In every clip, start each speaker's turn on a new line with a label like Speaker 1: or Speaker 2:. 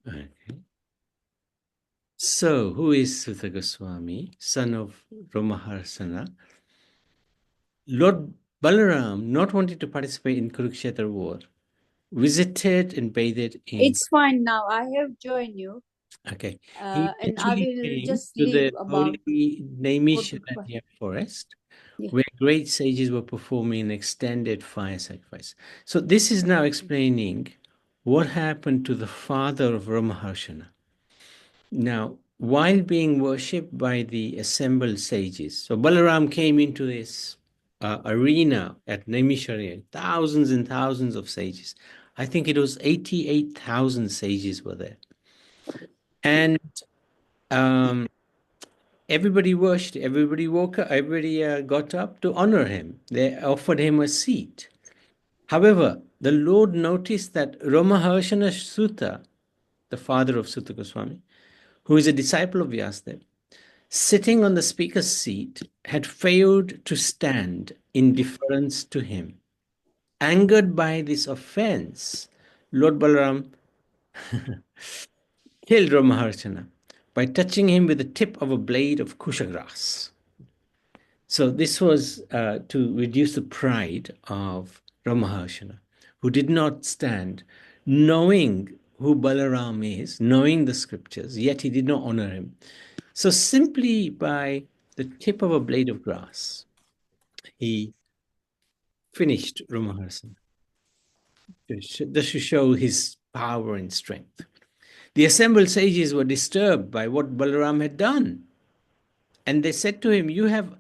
Speaker 1: Okay. So, who is Sutta Goswami, son of Ramaharsana? Lord Balaram, not wanting to participate in Kurukshetra war, visited and bathed in.
Speaker 2: It's fine now. I have joined you,
Speaker 1: Okay. He
Speaker 2: and I
Speaker 1: actually
Speaker 2: will
Speaker 1: came
Speaker 2: just
Speaker 1: to
Speaker 2: leave
Speaker 1: the
Speaker 2: about
Speaker 1: holy
Speaker 2: what.
Speaker 1: Naimisharanya forest
Speaker 2: Yeah.
Speaker 1: where great sages were performing an extended fire sacrifice. So, this is now explaining what happened to the father of Ramaharshana. Now, while being worshipped by the assembled sages, so Balaram came into this arena at Naimisharanya, thousands and thousands of sages. I think it was 88,000 sages were there. And um, everybody worshipped, everybody woke up, everybody got up to honor him. They offered him a seat. However, the Lord noticed that Ramaharshana Sutta, the father of Sutta Goswami, who is a disciple of Vyasadeva, sitting on the speaker's seat, had failed to stand in deference to him. Angered by this offense, Lord Balaram killed Ramaharshana by touching him with the tip of a blade of kusha grass. So this was to reduce the pride of Ramaharshana, who did not stand, knowing who Balaram is, knowing the scriptures, yet he did not honor him. So simply by the tip of a blade of grass, he finished Ramaharsan, just to show his power and strength. The assembled sages were disturbed by what Balaram had done, and they said to him, "You have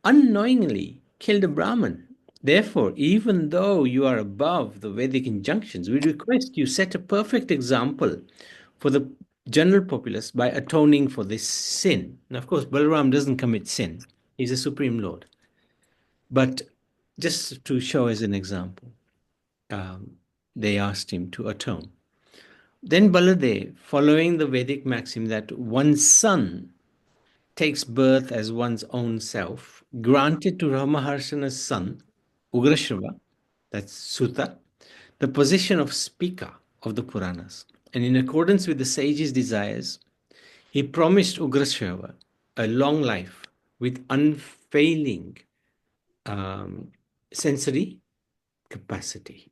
Speaker 1: unknowingly killed a Brahman. Therefore, even though you are above the Vedic injunctions, we request you set a perfect example for the general populace by atoning for this sin." Now, of course, Balaram doesn't commit sin, he's a supreme lord. But just to show as an example, they asked him to atone. Then Baladev, following the Vedic maxim that one's son takes birth as one's own self, granted to Ramaharshana's son, Ugrashrava, that's Sutta, the position of speaker of the Puranas. And in accordance with the sage's desires, he promised Ugrashrava a long life with unfailing um, sensory capacity.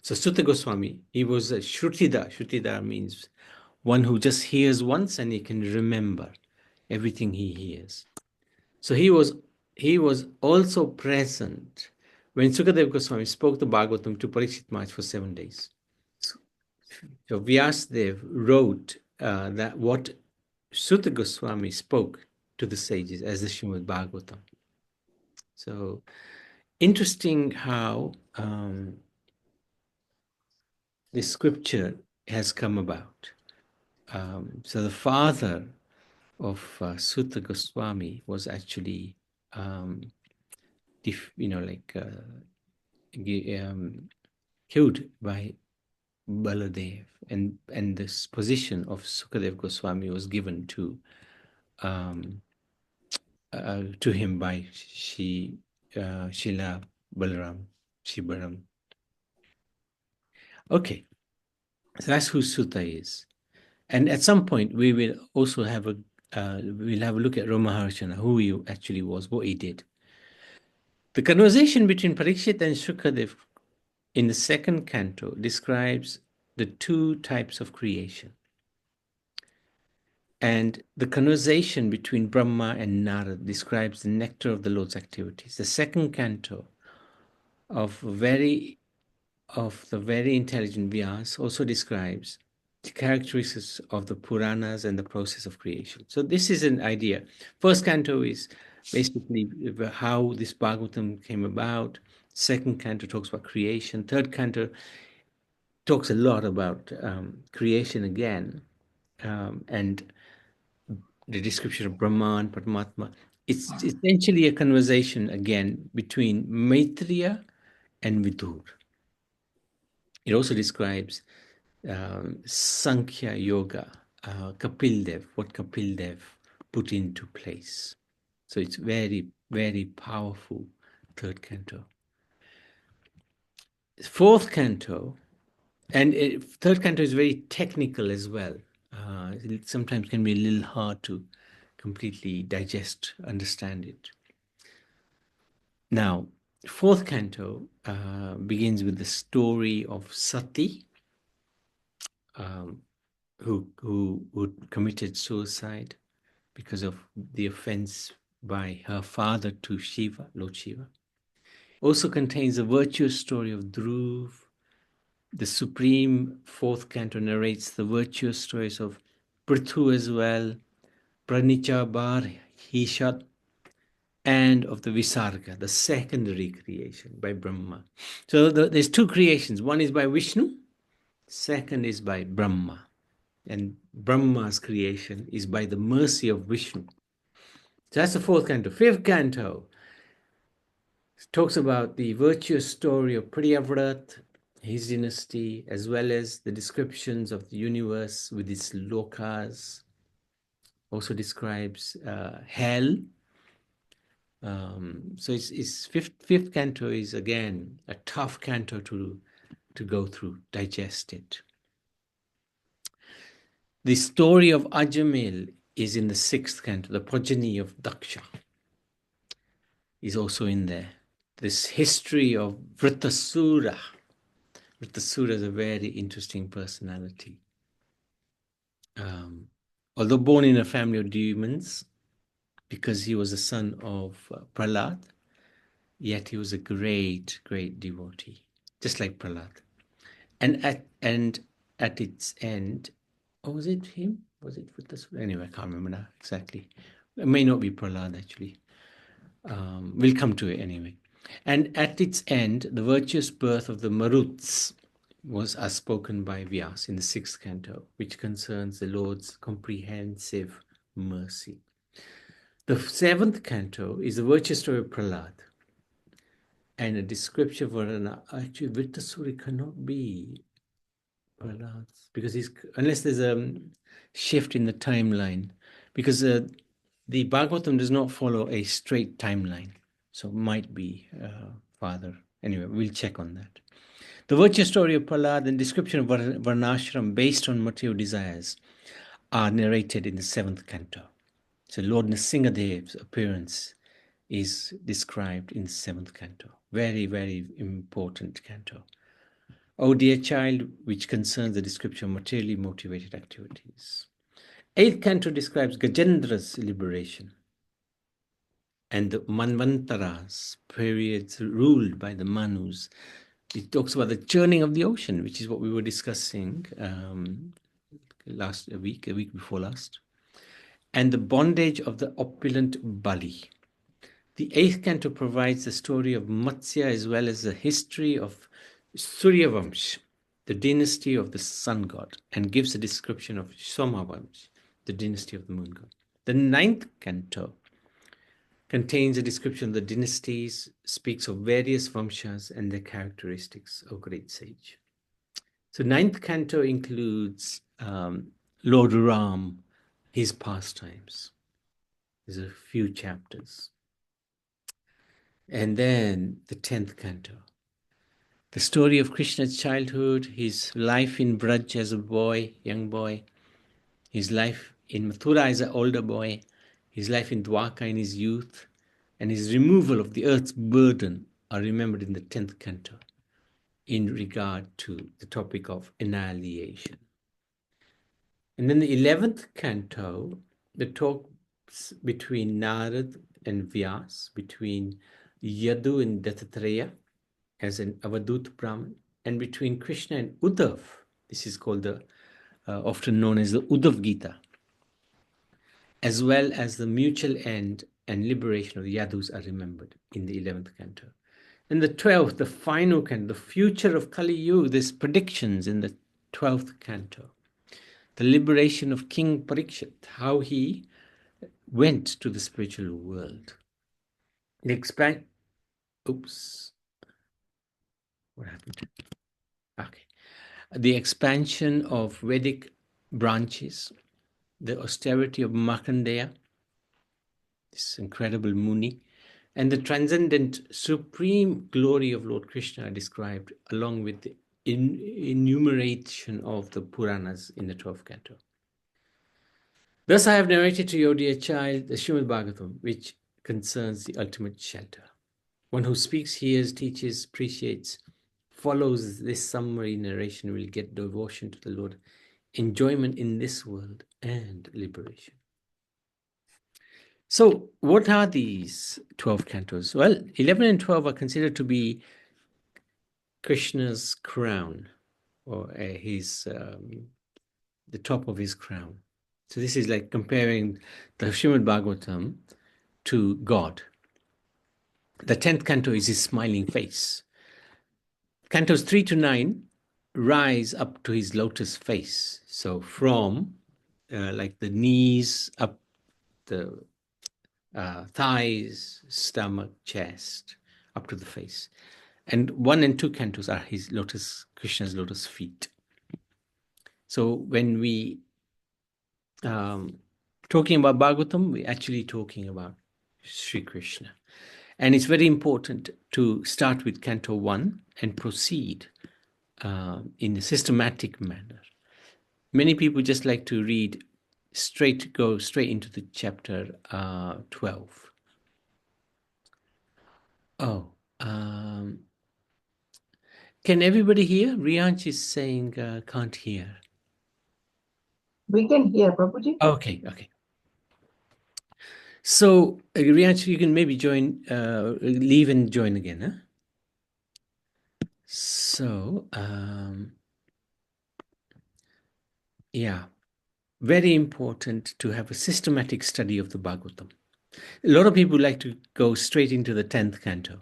Speaker 1: So Sutta Goswami, he was a Shrutida. Shrutida means one who just hears once and he can remember everything he hears. So he was also present when Sukadev Goswami spoke the Bhagavatam to Parikshit Maharaj for 7 days. So Vyasadev wrote that what Sutta Goswami spoke to the sages as the Srimad Bhagavatam. So interesting how this scripture has come about. So the father of Sutta Goswami was actually, killed by Baladev, and this position of Sukadev Goswami was given to him by Shila Balaram, Shibaram. Okay, so that's who Sutta is. And at some point, we will also have we'll have a look at Ramaharshana, who he actually was, what he did. The conversation between Parikshit and Shukadev in the second canto describes the two types of creation. And the conversation between Brahma and Narad describes the nectar of the Lord's activities. The second canto of the very intelligent Vyas also describes the characteristics of the Puranas and the process of creation. So this is an idea. First canto is basically how this Bhagavatam came about. Second canto talks about creation. Third canto talks a lot about creation again, and the description of Brahman, Paramatma. It's essentially a conversation again between Maitreya and Vidur. It also describes Sankhya Yoga, Kapil Dev, what Kapil Dev put into place. So it's very, very powerful third canto. Fourth canto And third canto is very technical as well. It sometimes can be a little hard to completely digest, understand it. Now, fourth canto begins with the story of Sati, who committed suicide because of the offense by her father to Shiva, Lord Shiva. Also contains a virtuous story of Dhruv. The supreme fourth canto narrates the virtuous stories of Prithu as well, Pranicha Bar Hishat, and of the Visarga, the secondary creation by Brahma. So there's two creations. One is by Vishnu, second is by Brahma. And Brahma's creation is by the mercy of Vishnu. So that's the fourth canto. Fifth canto talks about the virtuous story of Priyavrat, his dynasty, as well as the descriptions of the universe with its lokas. Also describes hell. So it's fifth canto is again a tough canto to go through, digest it. The story of Ajamil is in the sixth canto. The progeny of Daksha is also in there. This history of Vritasura. Vritasura is a very interesting personality. Although born in a family of demons, because he was a son of Prahlad, yet he was a great, great devotee, just like Prahlad. And at its end, oh, was it him? Was it Vritasura? Anyway, I can't remember now exactly. It may not be Prahlad actually. We'll come to it anyway. And at its end, the virtuous birth of the Maruts was as spoken by Vyas in the sixth canto, which concerns the Lord's comprehensive mercy. The seventh canto is the virtuous story of Prahlad and a description of Varana. Actually, Vritasuri cannot be Prahlad's because unless there's a shift in the timeline, because the Bhagavatam does not follow a straight timeline, so it might be father. Anyway, we'll check on that. The virtue story of Prahlad and description of Varnashram based on material desires are narrated in the seventh canto. So Lord Nrsingadev's appearance is described in the seventh canto. Very, very important canto. O Dear Child, which concerns the description of materially motivated activities. Eighth canto describes Gajendra's liberation and the Manvantaras, periods ruled by the Manus. It talks about the churning of the ocean, which is what we were discussing a week before last, and the bondage of the opulent Bali. The eighth canto provides the story of Matsya as well as the history of Suryavamsh, the dynasty of the sun god, and gives a description of Somavamsh, the dynasty of the moon god. The ninth canto contains a description of the dynasties, speaks of various Vamshas and their characteristics, O great sage. So ninth canto includes Lord Ram, his pastimes. There's a few chapters. And then the 10th canto. The story of Krishna's childhood, his life in Braj as a boy, young boy, his life in Mathura as an older boy, his life in Dwarka in his youth, and his removal of the earth's burden are remembered in the 10th canto in regard to the topic of annihilation. And then the 11th canto, the talks between Narad and Vyas, between Yadu and Dattatreya as an Avadut Brahman, and between Krishna and Uddhav. This is called the often known as the Uddhav Gita, as well as the mutual end and liberation of the Yadus are remembered in the 11th canto. And the 12th, the final canto, the future of Kali Yuga, there's predictions in the 12th canto. The liberation of King Parikshit, how he went to the spiritual world. The what happened? Okay. The expansion of Vedic branches, the austerity of Markandeya, this incredible Muni, and the transcendent supreme glory of Lord Krishna are described along with the enumeration of the Puranas in the 12th canto. Thus I have narrated to you, dear child, the Srimad Bhagavatam, which concerns the ultimate shelter. One who speaks, hears, teaches, appreciates, follows this summary narration will get devotion to the Lord, enjoyment in this world, and liberation. So, what are these 12 cantos? Well, 11 and 12 are considered to be Krishna's crown, or the top of his crown. So, this is like comparing the Srimad Bhagavatam to God. The 10th canto is his smiling face. Cantos 3 to 9 rise up to his lotus face. So from like the knees up the thighs, stomach, chest, up to the face. And 1 and 2 cantos are his lotus, Krishna's lotus feet. So when we talking about Bhagavatam, we're actually talking about Sri Krishna. And it's very important to start with Canto 1 and proceed in a systematic manner. Many people just like to go straight into the chapter 12. Can everybody hear? Rianch is saying can't hear.
Speaker 3: We can hear, Prabhuji.
Speaker 1: Okay. So, Rianch, you can maybe join, leave and join again, huh? So, yeah, very important to have a systematic study of the Bhagavatam. A lot of people like to go straight into the 10th canto,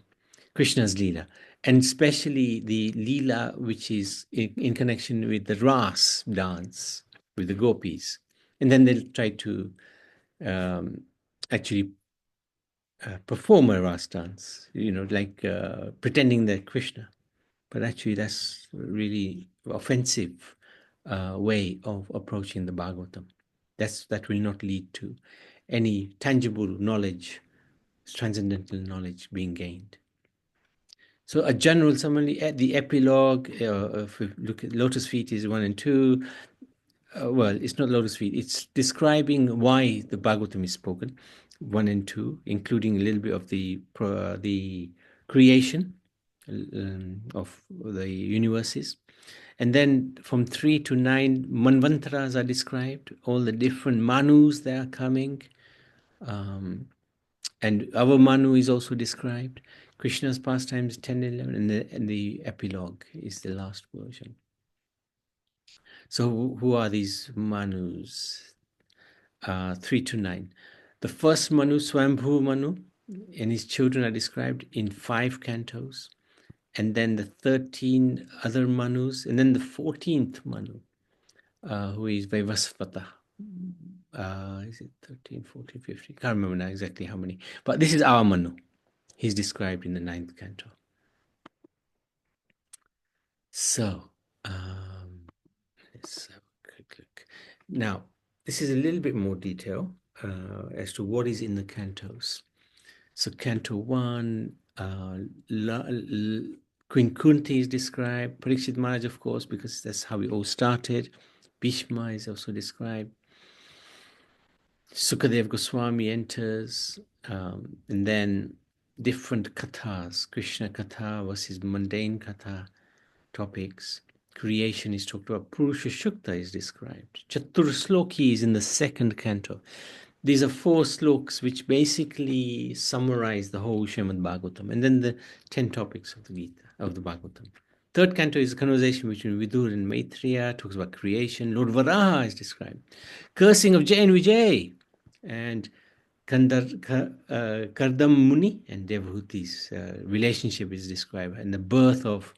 Speaker 1: Krishna's Leela, and especially the Leela which is in connection with the Ras dance with the gopis. And then they'll try to actually perform a Ras dance, like pretending they're Krishna. But actually that's really offensive way of approaching the Bhagavatam. That will not lead to any tangible knowledge, transcendental knowledge being gained. So a general summary at the epilogue, if we look at Lotus Feet is 1 and 2. Well, it's not Lotus Feet. It's describing why the Bhagavatam is spoken, 1 and 2, including a little bit of the creation of the universes. And then from 3 to 9, Manvantras are described, all the different Manus that are coming. And our Manu is also described. Krishna's pastimes 10 and 11, and the epilogue is the last version. So who are these Manus? 3 to 9. The first Manu, Swambhu Manu, and his children are described in 5 cantos. And then the 13 other Manus, and then the 14th Manu, who is Vaivasvata. Is it 13, 14, 15? Can't remember now exactly how many. But this is our Manu. He's described in the 9th canto. So, let's have a quick look. Now, this is a little bit more detail as to what is in the cantos. So, Canto 1, Queen Kunti is described, Parikshit Maharaj, of course, because that's how we all started. Bhishma is also described. Sukadev Goswami enters, and then different kathas, Krishna katha versus mundane katha topics. Creation is talked about. Purusha Shukta is described. Chatur Sloki is in the 2nd canto. These are 4 sloks which basically summarize the whole Srimad Bhagavatam, and then the 10 topics of the Gita, of the Bhagavatam. 3rd canto is a conversation between Vidur and Maitreya, talks about creation. Lord Varaha is described. Cursing of Jay and Vijay, and Kardam Muni and Devhuti's relationship is described, and the birth of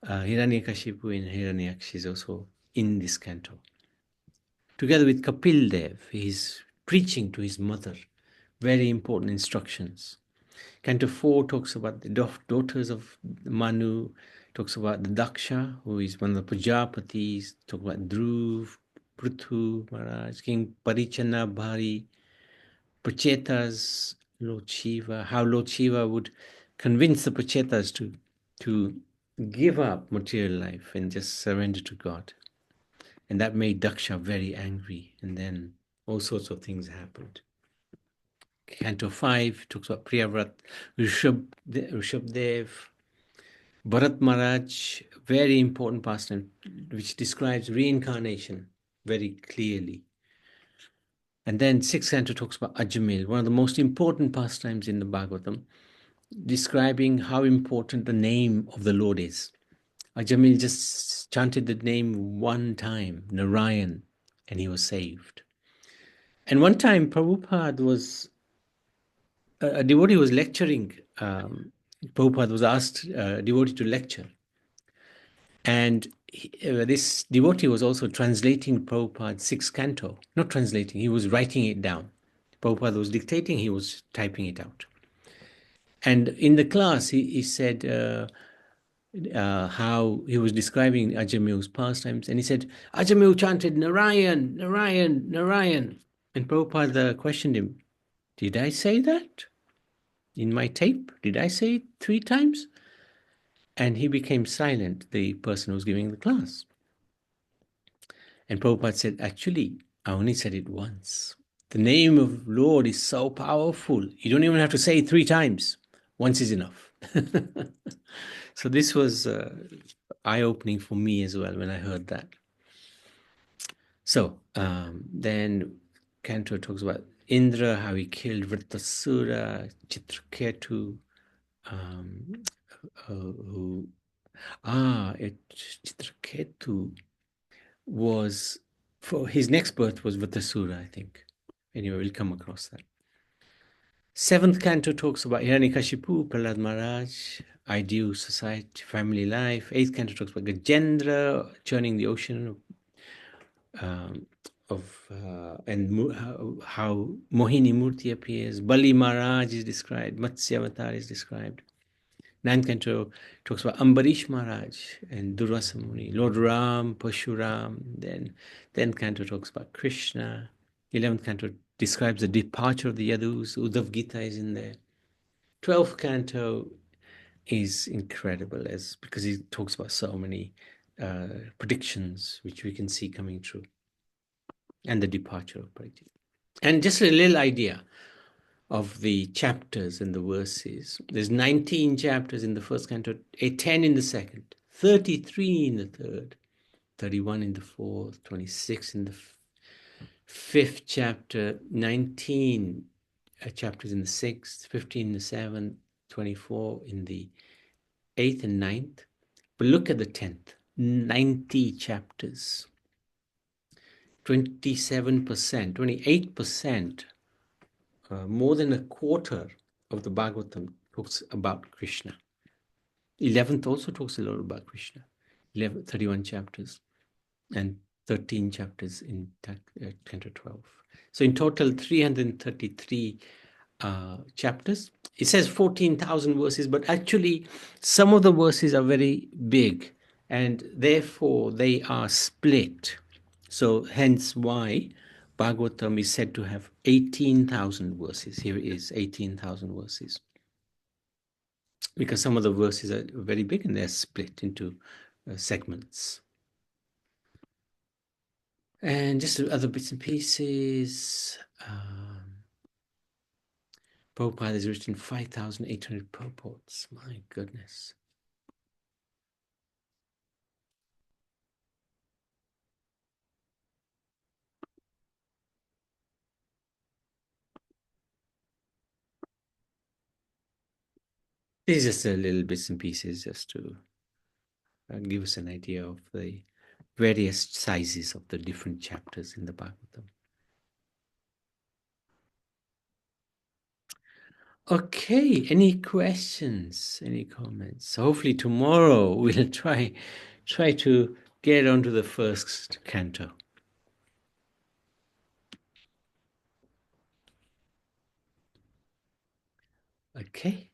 Speaker 1: Hiranyakashipu and Hiranyaksha is also in this canto. Together with Kapil Dev, he's preaching to his mother, very important instructions. Canto 4 talks about the daughters of Manu, talks about the Daksha, who is one of the Prajapatis, talks about Dhruv, Prithu Maharaj, King Parichana Bhari, Prachetas, Lord Shiva, how Lord Shiva would convince the Prachetas to give up material life and just surrender to God. And that made Daksha very angry. And then all sorts of things happened. Canto 5 talks about Priyavrat, Rishabdev, Bharat Maharaj, very important pastime, which describes reincarnation very clearly. And then 6th canto talks about Ajamil, one of the most important pastimes in the Bhagavatam, describing how important the name of the Lord is. Ajamil just chanted the name one time, Narayan, and he was saved. And one time, Prabhupada was, a devotee was lecturing. Prabhupada was asked a devotee to lecture. And this devotee was also translating Prabhupada's 6th canto. Not translating, he was writing it down. Prabhupada was dictating, he was typing it out. And in the class, he said how he was describing Ajamil's pastimes. And he said, Ajamil chanted Narayan, Narayan, Narayan. And Prabhupada questioned him, did I say that in my tape? Did I say it 3 times? And he became silent, the person who was giving the class. And Prabhupada said, actually, I only said it once. The name of Lord is so powerful. You don't even have to say it 3 times. Once is enough. So this was eye-opening for me as well when I heard that. So then Cantor talks about Indra, how he killed Vrittasura, Chitraketu, Chitraketu was, for his next birth was Vrittasura, I think. Anyway, we'll come across that. 7th canto talks about Hiranyakashipu, Prahlad Maharaj, ideal society, family life. 8th canto talks about Gajendra churning the ocean and how Mohini Murti appears. Bali Maharaj is described. Matsya Avatar is described. 9th canto talks about Ambarish Maharaj and Durvasa Muni, Lord Ram, Pashuram. Then 10th canto talks about Krishna. 11th canto describes the departure of the Yadus. Uddhav Gita is in there. 12th canto is incredible because he talks about so many predictions which we can see coming true. And the departure of Parikshit. And just a little idea of the chapters and the verses. There's 19 chapters in the first canto, 10 in the second, 33 in the third, 31 in the fourth, 26 in the fifth chapter, 19 chapters in the sixth, 15 in the seventh, 24 in the eighth and ninth. But look at the 10th, 90 chapters, 27%, 28%, more than a quarter of the Bhagavatam talks about Krishna. 11th also talks a lot about Krishna. 31 chapters and 13 chapters in Canto 12. So in total, 333 chapters. It says 14,000 verses, but actually some of the verses are very big and therefore they are split. So hence why Bhagavatam is said to have 18,000 verses. Here it is, 18,000 verses. Because some of the verses are very big and they're split into segments. And just other bits and pieces. Prabhupada has written 5,800 purports. My goodness. These are just a little bits and pieces just to give us an idea of the various sizes of the different chapters in the Bhagavatam. Okay, any questions, any comments? So hopefully tomorrow we'll try to get onto the first canto. Okay,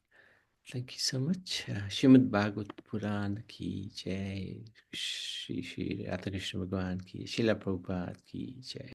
Speaker 1: thank you so much. Srimad Bhagavad Puran ki jai, Shri Radha Krishna Bhagwan ki, Srila Prabhupada ki jai.